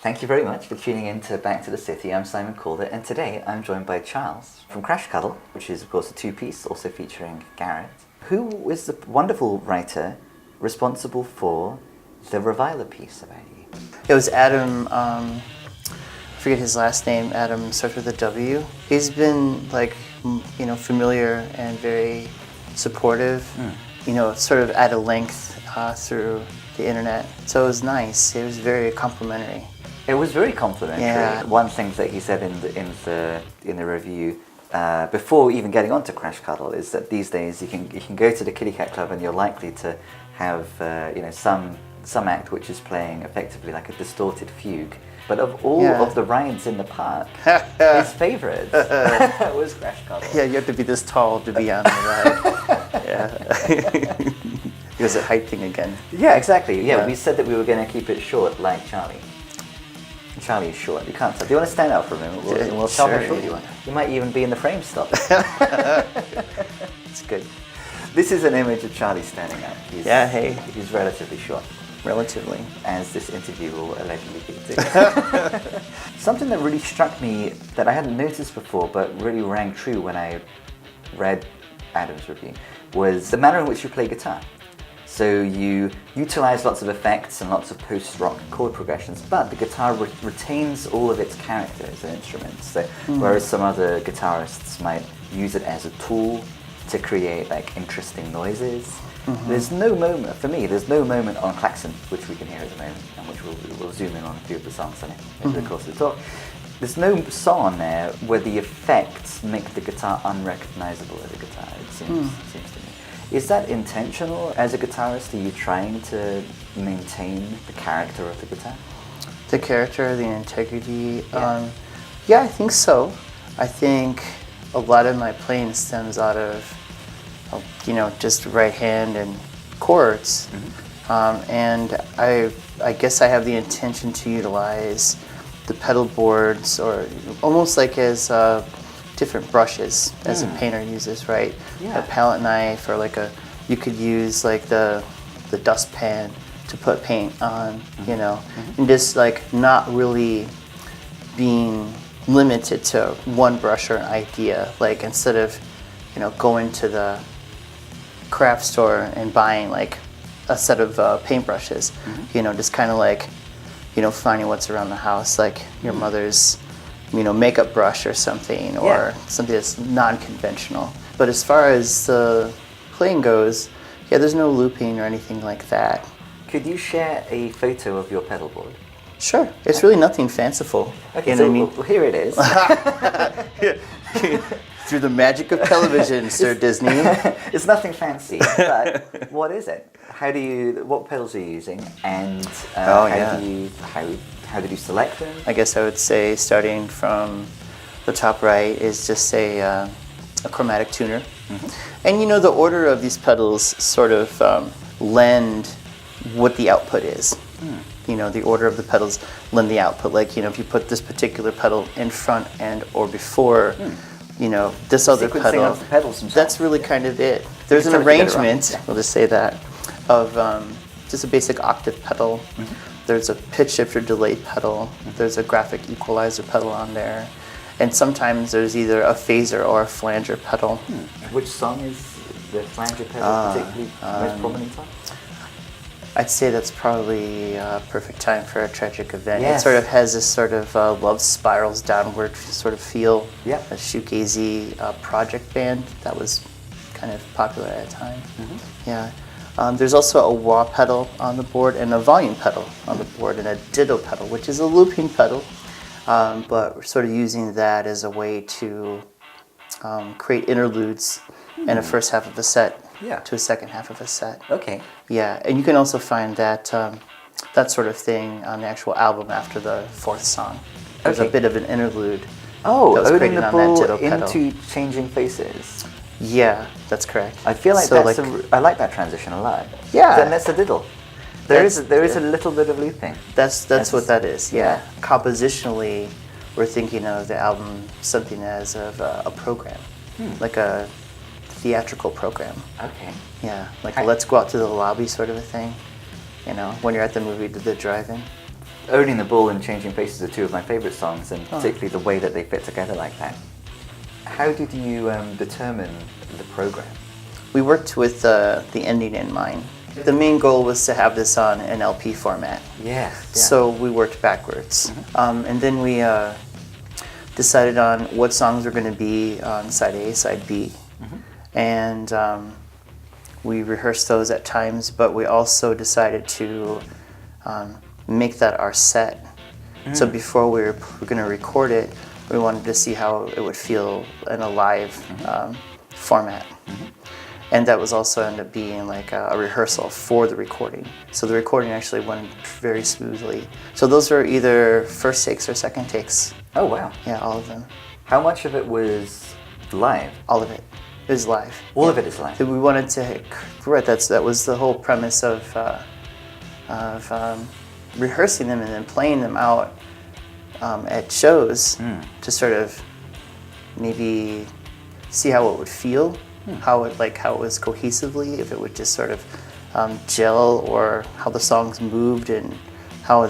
Thank you very much for tuning in to Back to the City. I'm Simon Calder, and today I'm joined by Charles from Crash Cuddle, which is of course a two-piece, also featuring Garrett, who is the wonderful writer responsible for the Reviler piece about you. It was Adam, I forget his last name, Adam starts with a W. He's been familiar and very supportive, sort of at a length through the internet. So it was nice. It was very complimentary. It was very complimentary. Yeah. One thing that he said in the review before even getting onto Crash Cuddle is that these days you can go to the Kitty Cat Club and you're likely to have some act which is playing effectively like a distorted fugue. But of all of the rides in the park, his favourite was Crash Cuddle. Yeah, you have to be this tall to be on the ride. Yeah. It was a height thing again. Yeah, exactly. Yeah, we said that we were going to keep it short like Charlie. Charlie is short. You can't tell. Do you want to stand up for a minute? We'll tell how short you are. You might even be in the frame still. It's good. This is an image of Charlie standing up. He's relatively short. Relatively. As this interview will allegedly be too. Something that really struck me that I hadn't noticed before but really rang true when I read Adam's review was the manner in which you play guitar. So you utilize lots of effects and lots of post-rock chord progressions, but the guitar retains all of its character as an instrument. So whereas some other guitarists might use it as a tool to create like interesting noises, there's no moment, for me, there's no moment on Klaxon, which we can hear at the moment, and which we'll zoom in on a few of the songs on it over the course of the talk. There's no song on there where the effects make the guitar unrecognizable as a guitar, it seems to me. Is that intentional? As a guitarist, are you trying to maintain the character of the guitar? The character, the integrity? Yeah. I think so. I think a lot of my playing stems out of just right hand and chords. And I guess I have the intention to utilize the pedal boards or almost like as different brushes as a painter uses, right? Yeah. A palette knife or you could use like the dustpan to put paint on, and just not really being limited to one brush or an idea. Like instead of, going to the craft store and buying like a set of paintbrushes, just kind of finding what's around the house, like your mother's makeup brush or something, or something that's non-conventional. But as far as the playing goes, there's no looping or anything like that. Could you share a photo of your pedal board? Sure. It's really nothing fanciful. Okay, so here it is. Through the magic of television, Sir Disney. It's nothing fancy, but what is it? What pedals are you using? And how did you select them? I guess I would say starting from the top right is just a chromatic tuner. And the order of these pedals sort of lend what the output is. The order of the pedals lend the output. Like, if you put this particular pedal in front and or before, this other pedal, of the pedals themselves. That's really kind of it. There's an arrangement, we'll just say that, of just a basic octave pedal. There's a pitch shifter delay pedal. There's a graphic equalizer pedal on there. And sometimes there's either a phaser or a flanger pedal. Which song is the flanger pedal particularly most prominent on? I'd say that's probably a perfect time for a tragic event. Yes. It sort of has this sort of love spirals downward sort of feel. Yeah. A shoegazy project band that was kind of popular at the time. Yeah. There's also a wah pedal on the board and a volume pedal on the board and a ditto pedal, which is a looping pedal, but we're sort of using that as a way to create interludes in the first half of a set to a second half of a set. Okay. Yeah, and you can also find that that sort of thing on the actual album after the fourth song. There's a bit of an interlude. Oh, that was Odin created the on that Bull ditto pedal. into Changing Faces. Yeah, that's correct. I feel like I like that transition a lot. Yeah. Then that's a diddle. There is a little bit of looping. That's what that is. Yeah. Compositionally, we're thinking of the album something as of a program, like a theatrical program. Okay. Yeah, like a let's go out to the lobby sort of a thing. When you're at the movie, the drive-in. Owning the Ball and Changing Faces are two of my favourite songs, and particularly the way that they fit together like that. How did you determine the program? We worked with the ending in mind. The main goal was to have this on an LP format. Yeah. So we worked backwards. And then we decided on what songs were going to be on side A, side B. And we rehearsed those at times, but we also decided to make that our set. So before we were going to record it, we wanted to see how it would feel in a live format. And that was also ended up being like a rehearsal for the recording. So the recording actually went very smoothly. So those were either first takes or second takes. Oh, wow. Yeah, all of them. How much of it was live? All of it. It was live. All of it is live? So we wanted to, right, that was the whole premise of rehearsing them and then playing them out at shows to sort of maybe see how it would feel. How it was cohesively, if it would just sort of gel, or how the songs moved and how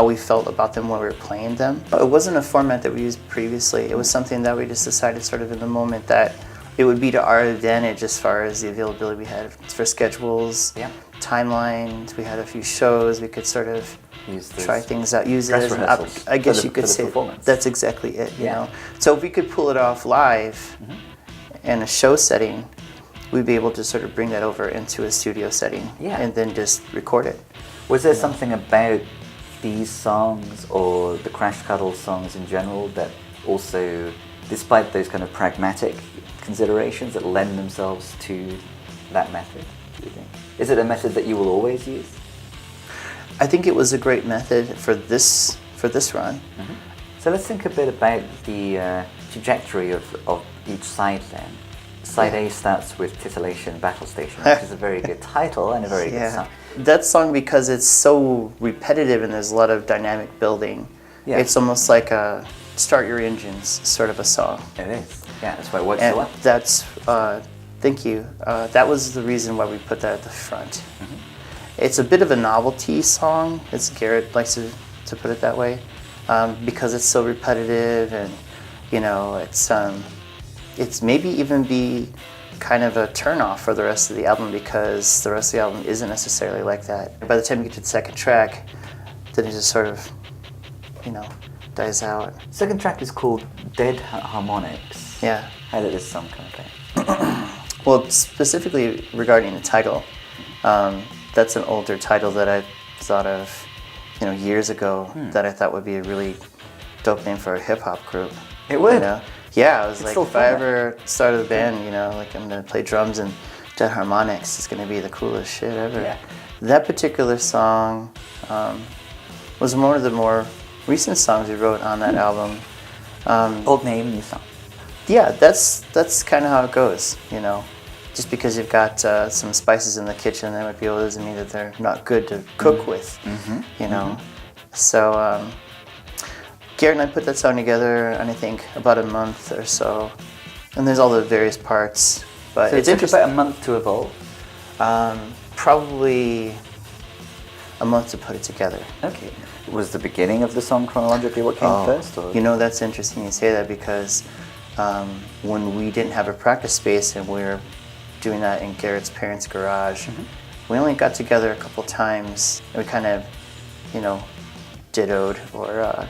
we felt about them when we were playing them. It wasn't a format that we used previously. It was something that we just decided sort of in the moment that it would be to our advantage as far as the availability we had for schedules, timelines. We had a few shows we could sort of try things out, use it as an I guess you could say that's exactly it. You know, so if we could pull it off live. In a show setting, we'd be able to sort of bring that over into a studio setting and then just record it. Was there something about these songs or the Crash Cuddle songs in general that also, despite those kind of pragmatic considerations, that lend themselves to that method, do you think? Is it a method that you will always use? I think it was a great method for this run. So let's think a bit about the trajectory of each side then. Side A starts with Titillation Battle Station, which is a very good title and a very good song. That song, because it's so repetitive and there's a lot of dynamic building, it's almost like a start your engines sort of a song. It is. Yeah, that's why it works so well. That's, thank you. That was the reason why we put that at the front. It's a bit of a novelty song, as Garrett likes to put it that way, because it's so repetitive, and you know, it's maybe even be kind of a turn-off for the rest of the album, because the rest of the album isn't necessarily like that. By the time you get to the second track, then it just sort of, you know, dies out. Second track is called Dead Harmonics. Yeah. How did this song come about? Well, specifically regarding the title, that's an older title that I thought of, you know, years ago, that I thought would be a really dope name for a hip-hop group. It would? You know? Yeah, I was like, if I fun. ever started a band, you know, like I'm gonna play drums and Dead Harmonics, it's gonna be the coolest shit ever. Yeah. That particular song was one of the more recent songs we wrote on that album. Old name, new song. Yeah, that's kind of how it goes, you know. Just because you've got some spices in the kitchen, that might be able doesn't mean that they're not good to cook with, you know. So Garrett and I put that song together in, I think, about a month or so, and there's all the various parts. But so it's interesting. About a month to evolve. Probably a month to put it together. Okay. Was the beginning of the song chronologically what came first? Or? You know, that's interesting you say that, because when we didn't have a practice space and we were doing that in Garrett's parents' garage, we only got together a couple times, and we kind of, you know, dittoed or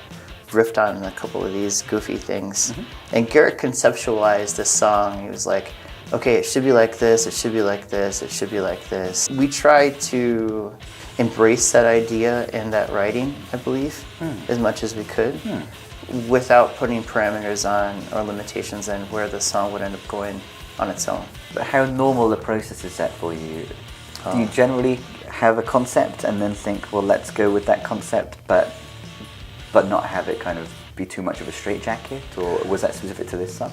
riffed on a couple of these goofy things. And Garrett conceptualized this song. He was like, okay, it should be like this, it should be like this, it should be like this. We tried to embrace that idea in that writing, I believe, as much as we could, without putting parameters on or limitations on where the song would end up going on its own. But how normal a process is that for you? Do you generally have a concept and then think, well, let's go with that concept, but not have it kind of be too much of a straitjacket? Or was that specific to this song?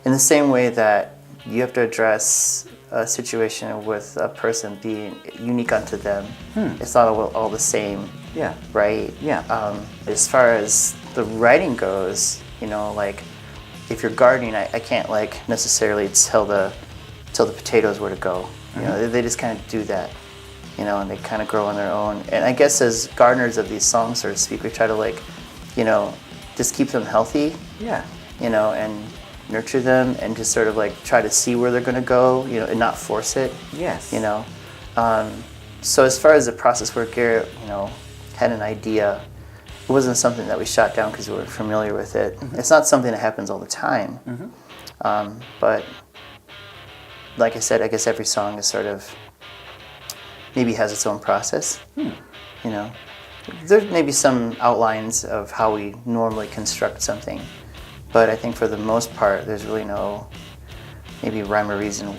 In the same way that you have to address a situation with a person being unique unto them. It's not all the same. Yeah. Right? Yeah. As far as the writing goes, you know, like if you're gardening, I can't like necessarily tell the potatoes where to go. You know, they just kind of do that. you know, and they kind of grow on their own. And I guess as gardeners of these songs, so to speak, we try to like, you know, just keep them healthy. Yeah. You know, and nurture them and just sort of like try to see where they're going to go, you know, and not force it. Yes. You know. So as far as the process where Garrett, you know, had an idea, it wasn't something that we shot down because we were familiar with it. Mm-hmm. It's not something that happens all the time. Mm-hmm. But like I said, I guess every song is sort of maybe has its own process. You know, there may be some outlines of how we normally construct something, but I think for the most part, there's really no maybe rhyme or reason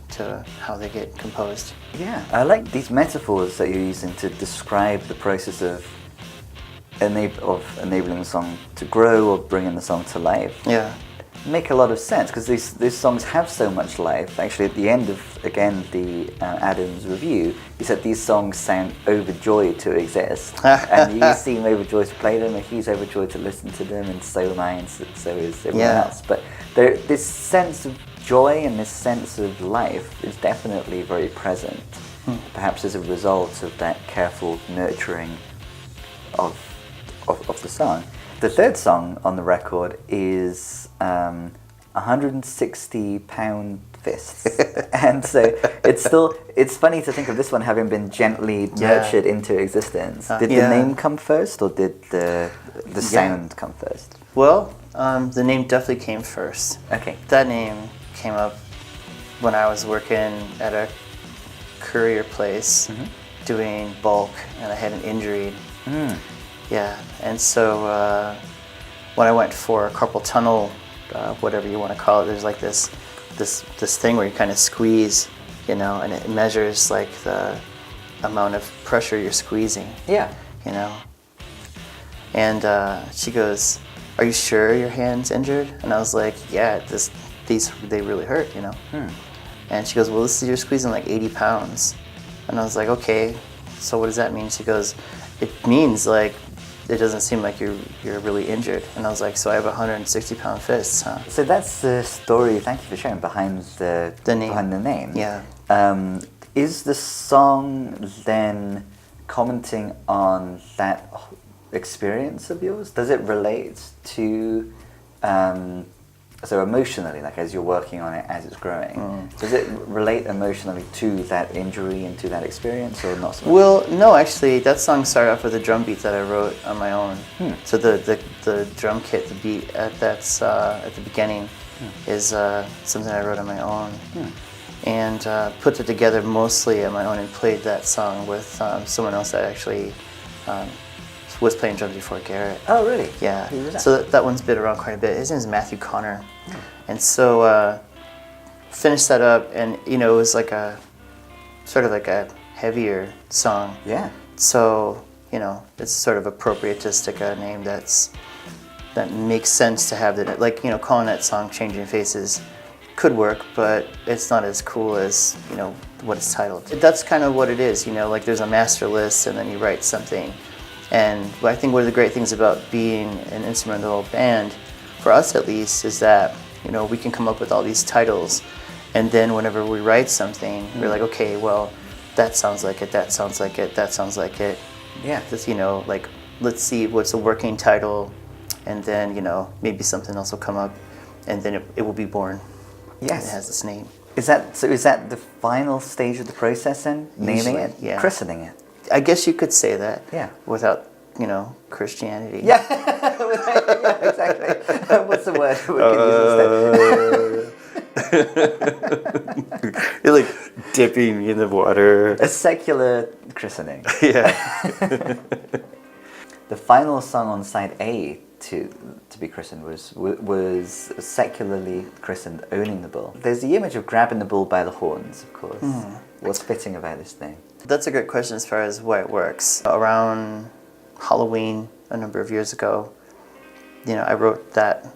to how they get composed. Yeah, I like these metaphors that you're using to describe the process of enabling the song to grow or bringing the song to life. Yeah. Make a lot of sense because these songs have so much life. Actually, at the end of, again, the Adams review, he said these songs sound overjoyed to exist. And you seem overjoyed to play them, and he's overjoyed to listen to them, and so am I, and so is everyone else. But this sense of joy and this sense of life is definitely very present, perhaps as a result of that careful nurturing of the song. The third song on the record is 160-pound fists. And so it's funny to think of this one having been gently nurtured into existence. Did the name come first, or did the sound come first? Well, the name definitely came first. Okay. That name came up when I was working at a courier place doing bulk, and I had an injury. Yeah, and so when I went for carpal tunnel, whatever you want to call it, there's like this thing where you kind of squeeze, you know, and it measures like the amount of pressure you're squeezing. Yeah. You know. And she goes, "Are you sure your hand's injured?" And I was like, "Yeah, they really hurt, you know." And she goes, "Well, you're squeezing like 80 pounds." And I was like, "Okay, so what does that mean?" She goes, "It means like it doesn't seem like you're really injured." And I was like, "So I have 160-pound fists, huh?" So that's the story. Thank you for sharing behind the name. Behind the name. Yeah. Is the song then commenting on that experience of yours? Does it relate to so emotionally, like as you're working on it, as it's growing, does it relate emotionally to that injury and to that experience, or not so much? Well, no, actually, that song started off with a drum beat that I wrote on my own. So the drum kit, the beat that's at the beginning is something I wrote on my own. And put it together mostly on my own and played that song with someone else that actually was playing drums before Garrett. Oh, really? Yeah. Who was that? So that one's been around quite a bit. His name is Matthew Connor. And so finished that up, and you know, it was like a sort of like a heavier song. Yeah. So, you know, it's sort of appropriate to stick a name that makes sense to have that, like, you know, calling that song Changing Faces could work, but it's not as cool as, you know, what it's titled. That's kind of what it is, you know, like there's a master list and then you write something. And I think one of the great things about being an instrumental band, for us at least, is that, you know, we can come up with all these titles, and then whenever we write something, we're like, okay, well, that sounds like it, that sounds like it, that sounds like it. Yeah. Just, you know, like, let's see what's a working title, and then, you know, maybe something else will come up, and then it will be born. Yes. It has this name. Is that the final stage of the process then? Naming it? Yeah. Christening it? I guess you could say that. Yeah. Without, you know, Christianity. Yeah, yeah, exactly. What's the word we could use instead? You're like dipping in the water. A secular christening. Yeah. The final song on side A to be christened was secularly christened Owning the Bull. There's the image of grabbing the bull by the horns, of course. What's fitting about this name? That's a great question as far as why it works. Around Halloween a number of years ago, you know, I wrote that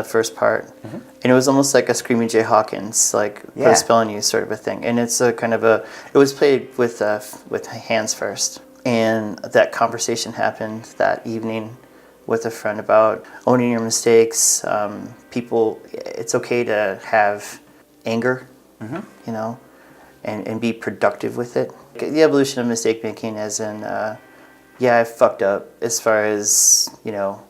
first part, and it was almost like a Screaming Jay Hawkins, like put a spell on you sort of a thing. And it's a kind of it was played with hands first, and that conversation happened that evening with a friend about owning your mistakes. People, it's okay to have anger, you know. and be productive with it. The evolution of mistake making, as in, yeah, I fucked up as far as, you know,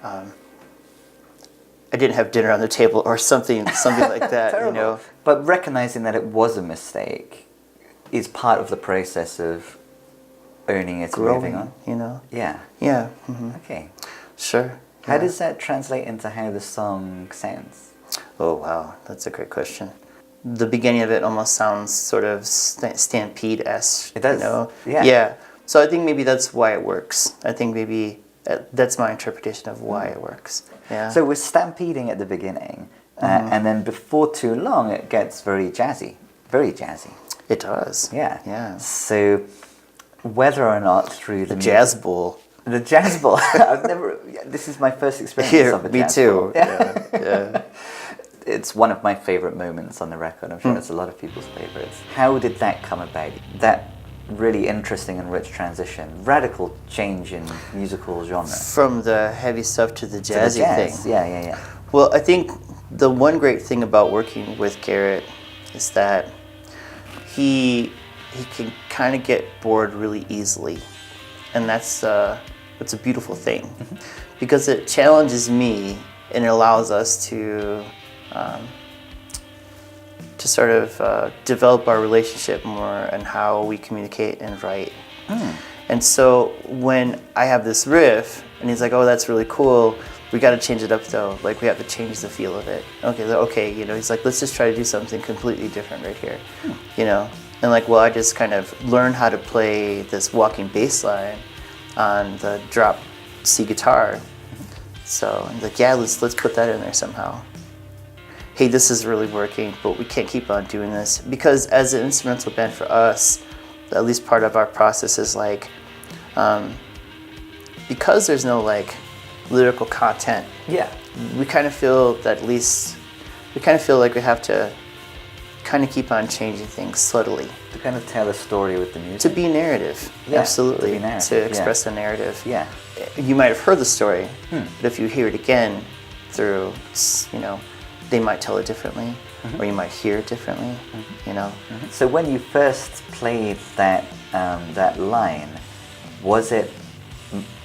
I didn't have dinner on the table or something like that, you know. But recognizing that it was a mistake is part of the process of owning it and moving on. You know. Yeah. Yeah. Mm-hmm. Okay. Sure. How does that translate into how the song sounds? Oh wow, that's a great question. The beginning of it almost sounds sort of Stampede-esque. It does. You know? Yeah. Yeah. So I think maybe that's why it works. I think maybe that's my interpretation of why it works. Yeah. So we're stampeding at the beginning, and then before too long, it gets very jazzy. Very jazzy. It does. Yeah. Yeah. So whether or not through the Jazz bowl. The jazz bowl. I've never. This is my first experience of a me jazz too. bowl. Yeah. Yeah. It's one of my favorite moments on the record. I'm sure it's a lot of people's favorites. How did that come about? That really interesting and rich transition, radical change in musical genre. From the heavy stuff to the jazzy jazz. thing. Yeah. Well, I think the one great thing about working with Garrett is that he can kind of get bored really easily, and that's a beautiful thing because it challenges me and it allows us to sort of develop our relationship more and how we communicate and write. And so when I have this riff and he's like, oh, that's really cool, we got to change it up though. Like we have to change the feel of it. Okay, you know, he's like, let's just try to do something completely different right here, you know? And like, well, I just kind of learned how to play this walking bass line on the drop C guitar. So I'm like, yeah, let's put that in there somehow. Hey, this is really working, but we can't keep on doing this. Because as an instrumental band for us, at least part of our process is like, because there's no like lyrical content, we kind of feel that like we have to kind of keep on changing things subtly. To kind of tell a story with the music. To be narrative, absolutely. To be narrative, to express the narrative. Yeah. You might have heard the story, but if you hear it again through, you know, they might tell it differently, or you might hear it differently, you know. So when you first played that that line, was it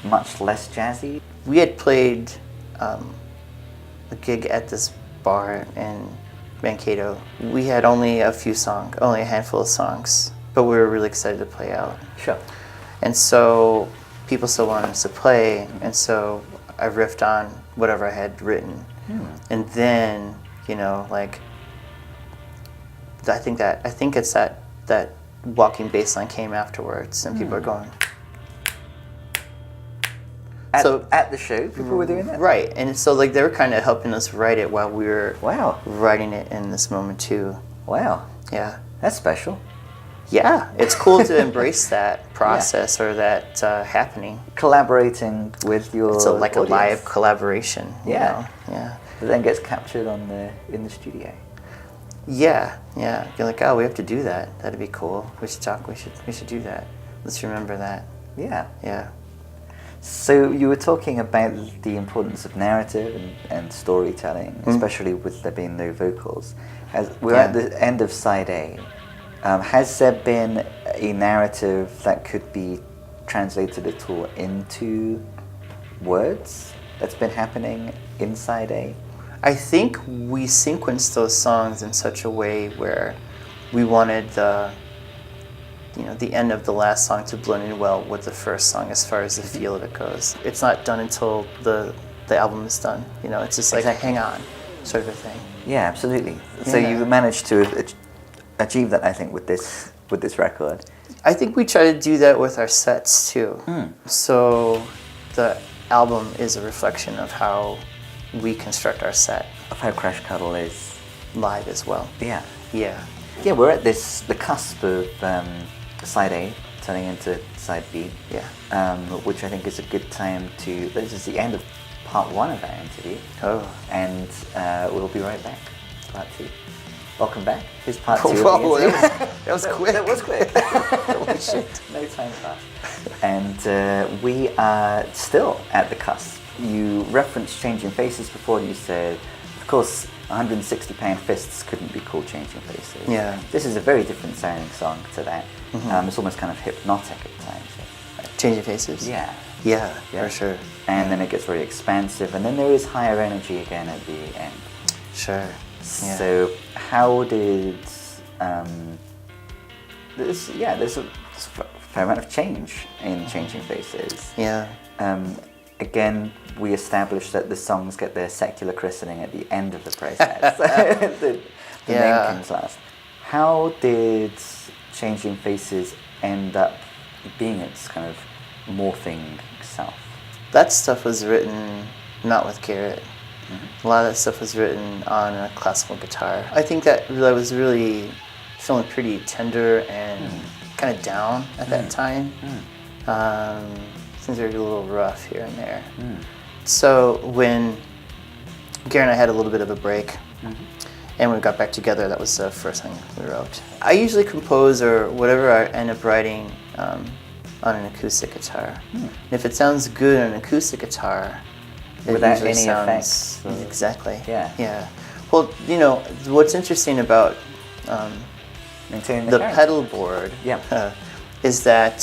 much less jazzy? We had played a gig at this bar in Mankato. We had only a handful of songs, but we were really excited to play out. Sure. And so people still wanted us to play, and so I riffed on whatever I had written. And then, you know, like, I think it's that walking bass line came afterwards, and people are going. At the show, people were doing that? Right, and so like they were kind of helping us write it while we were writing it in this moment too. Wow. Yeah. That's special. Yeah, it's cool to embrace that process or that happening. Collaborating with your It's like audience. a live collaboration. You know? Yeah. It then gets captured in the studio. Yeah. You're like, oh, we have to do that. That'd be cool. We should do that. Let's remember that. Yeah. So you were talking about the importance of narrative and storytelling, especially with there being no vocals. As we're at the end of side A, has there been a narrative that could be translated at all into words that's been happening in side A? I think we sequenced those songs in such a way where we wanted the end of the last song to blend in well with the first song as far as the feel of it goes. It's not done until the album is done. You know, it's just like hang on, sort of a thing. Yeah, absolutely. So you managed to achieve that, I think, with this record. I think we try to do that with our sets too. So the album is a reflection of how we construct our set. Of how Crash Cuddle is live as well. Yeah, we're at the cusp of side A turning into side B. Which I think is a good time to. This is the end of part 1 of our interview. And we'll be right back. Part 2. Welcome back. Here's part 2 of the interview. That was quick. That was quick. Holy shit. No time passed. And we are still at the cusp. You referenced changing faces before, and you said, of course, 160-pound fists couldn't be called Changing Faces. Yeah. This is a very different sounding song to that. It's almost kind of hypnotic at times. Changing Faces? Yeah. Yeah, for sure. And then it gets very expansive, and then there is higher energy again at the end. Sure. Yeah. So how did there's a fair amount of change in Changing Faces. Yeah. Again, we established that the songs get their secular christening at the end of the process. the name comes last. How did Changing Faces end up being its kind of morphing self? That stuff was written not with Garrett. A lot of that stuff was written on a classical guitar. I think that I was really feeling pretty tender and kind of down at that time. Things were a little rough here and there. So when Garrett and I had a little bit of a break, and when we got back together, that was the first thing we wrote. I usually compose or whatever I end up writing on an acoustic guitar. And if it sounds good on an acoustic guitar, it without usually any sounds effects. Exactly. Yeah. Well, you know, what's interesting about Maintaining the character. pedal board is that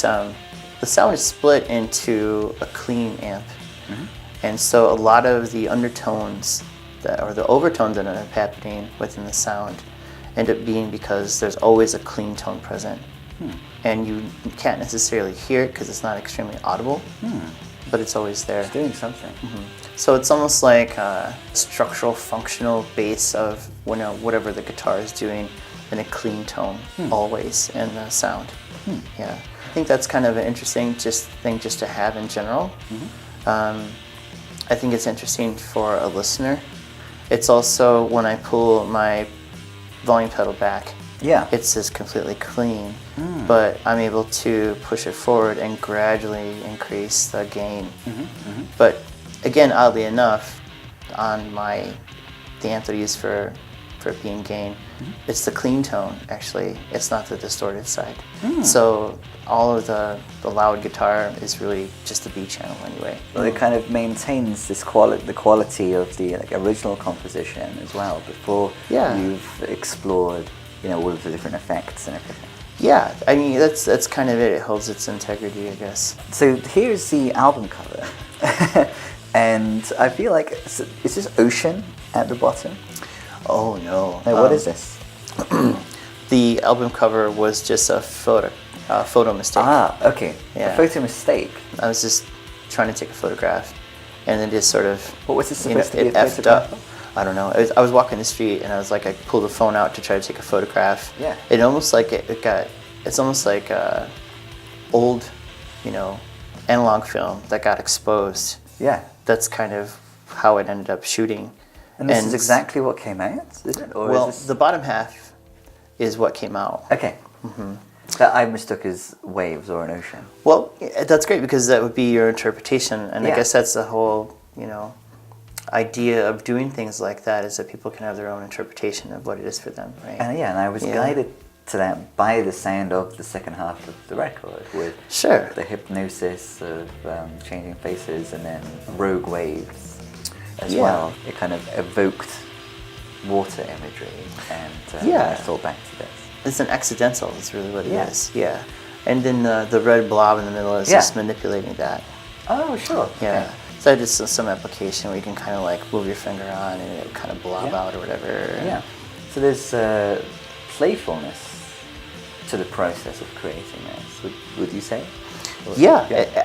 the sound is split into a clean amp. And so a lot of the undertones or the overtones that are happening within the sound end up being because there's always a clean tone present. And you can't necessarily hear it because it's not extremely audible, but it's always there. It's doing something. So it's almost like a structural, functional base of whatever the guitar is doing in a clean tone always in the sound. Yeah, I think that's kind of an interesting thing just to have in general. I think it's interesting for a listener. It's also when I pull my volume pedal back, it's just completely clean, but I'm able to push it forward and gradually increase the gain. But again, oddly enough, on the amp that I use for being gain, it's the clean tone actually. It's not the distorted side. So all of the loud guitar is really just the B channel anyway. Well, it kind of maintains this the quality of the original composition as well before you've explored all of the different effects and everything. Yeah, I mean that's kind of it. It holds its integrity, I guess. So here's the album cover, and I feel like is this ocean at the bottom? Oh no! What is this? The album cover was just a photo mistake. Okay. Yeah. A photo mistake. I was just trying to take a photograph, and then just sort of. What was this supposed to be? It effed up. I don't know. I was walking the street, and I was like, I pulled the phone out to try to take a photograph. Yeah. It almost like it's almost like old, analog film that got exposed. Yeah. That's kind of how it ended up shooting. And this is exactly what came out, is it? Or well, is this... the bottom half is what came out. Okay. That I mistook as waves or an ocean. Well, that's great because that would be your interpretation, and I guess that's the whole, idea of doing things like that is that people can have their own interpretation of what it is for them, right? And I was guided to that by the sound of the second half of the record with the hypnosis of Changing Faces and then Rogue Waves as well. It kind of evoked water imagery, and I thought back to this. It's an accidental, is really what it is. Yeah. And then the red blob in the middle is just manipulating that. Oh, sure. Yeah. Okay. So I did some application where you can kind of like move your finger on and it kind of blob out or whatever. Yeah. So there's playfulness to the process of creating this, would you say?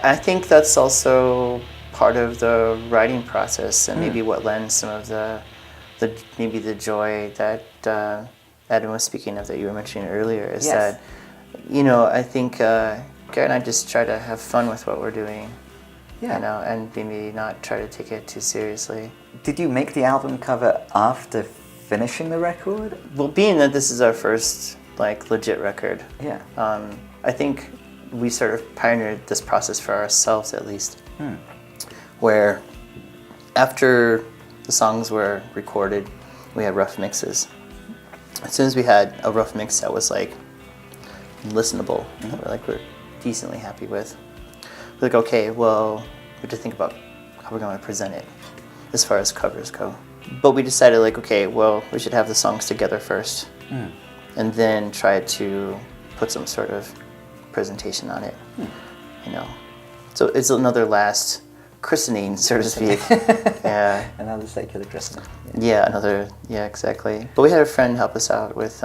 I think that's also part of the writing process and maybe what lends some of the joy that Adam was speaking of that you were mentioning earlier is that, I think Garrett and I just try to have fun with what we're doing. And maybe not try to take it too seriously. Did you make the album cover after finishing the record? Well, being that this is our first legit record, I think we sort of pioneered this process for ourselves at least, where after the songs were recorded, we had rough mixes. As soon as we had a rough mix that was listenable, we're decently happy with. Like, okay, well, we have to think about how we're going to present it as far as covers go. But we decided, like, okay, well, we should have the songs together first, and then try to put some sort of presentation on it, you know. So it's another last christening, so to speak. Yeah. Another secular christening. Yeah, exactly. But we had a friend help us out with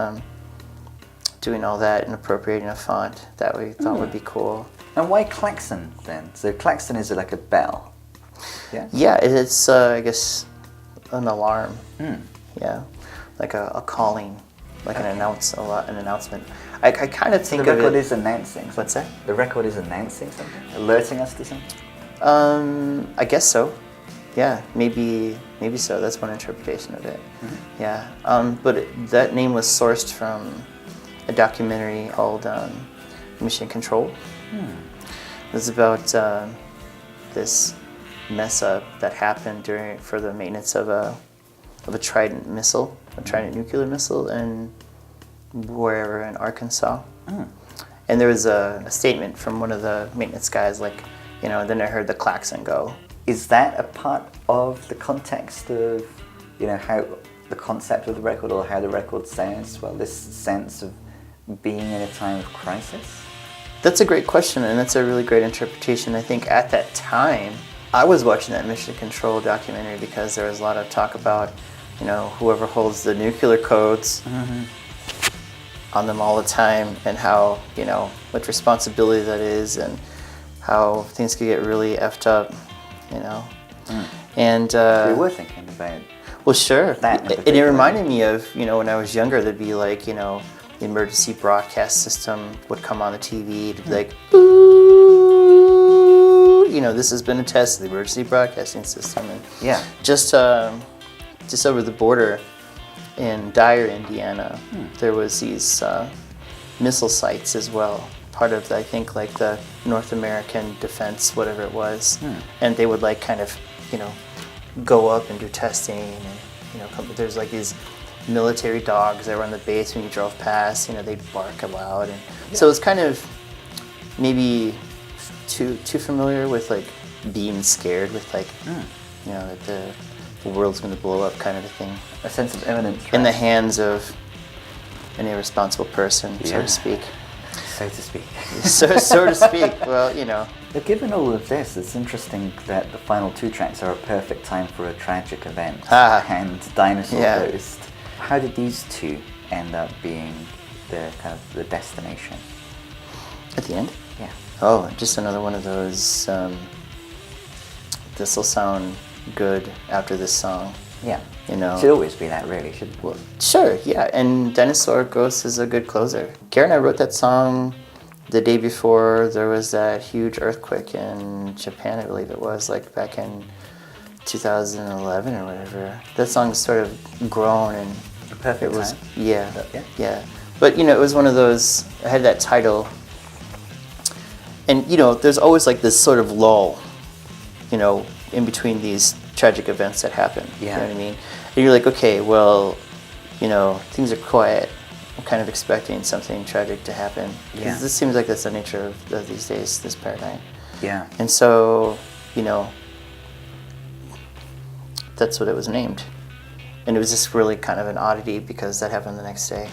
doing all that and appropriating a font that we thought would be cool. And why Klaxon then? So Klaxon is like a bell. Yeah. Yeah, it's I guess an alarm. Yeah, like a calling, like an announcement. I kind of think the of record it. is announcing something. What's that? The record is announcing something, alerting us to something. I guess so. Yeah, maybe so. That's one interpretation of it. Yeah, but that name was sourced from a documentary called Mission Control. It was about this mess up that happened for the maintenance of a Trident missile, a Trident nuclear missile, and wherever in Arkansas. And there was a statement from one of the maintenance guys, like, you know, then I heard the klaxon go. Is that a part of the context of, you know, how the concept of the record or how the record sounds? Well, this sense of being in a time of crisis? That's a great question, and that's a really great interpretation. I think at that time, I was watching that Mission Control documentary because there was a lot of talk about, you know, whoever holds the nuclear codes on them all the time, and how, you know, much responsibility that is, and how things could get really effed up, you know. And We were thinking about well, sure. that in And it particular. reminded me of, you know, when I was younger, there'd be like, you know, the emergency broadcast system would come on the TV. It'd be like, boo, you know, this has been a test of the emergency broadcasting system. And Yeah. just over the border in Dyer, Indiana, there was these missile sites as well. Part of, I think, like the North American Defense, whatever it was. And they would like kind of, you know, go up and do testing, and, you know, there's like these military dogs that were on the base when you drove past, you know, they'd bark aloud. And so it's kind of maybe too familiar with like being scared with like, you know, that the world's going to blow up kind of a thing. A sense of imminent threat. In the hands of an irresponsible person, so to speak. So to speak. so to speak, well, you know. But given all of this, it's interesting that the final two tracks are a perfect time for a tragic event and Dinosaur Ghost. How did these two end up being the kind of the destination? At the end? Yeah. Oh, just another one of those, this will sound good after this song. Yeah. You know. Should always be that, really, shouldn't it? Well, sure, yeah, and Dinosaur Ghost is a good closer. Karen and I wrote that song the day before there was that huge earthquake in Japan, I believe it was, like back in 2011 or whatever. That song's sort of grown, and The perfect time. Yeah. But, you know, it was one of those, I had that title, and, you know, there's always like this sort of lull, you know, in between these tragic events that happen. Yeah. You know what I mean? And you're like, okay, well, you know, things are quiet. I'm kind of expecting something tragic to happen. Because this seems like that's the nature of these days, this paradigm. Yeah. And so, you know, that's what it was named. And it was just really kind of an oddity because that happened the next day.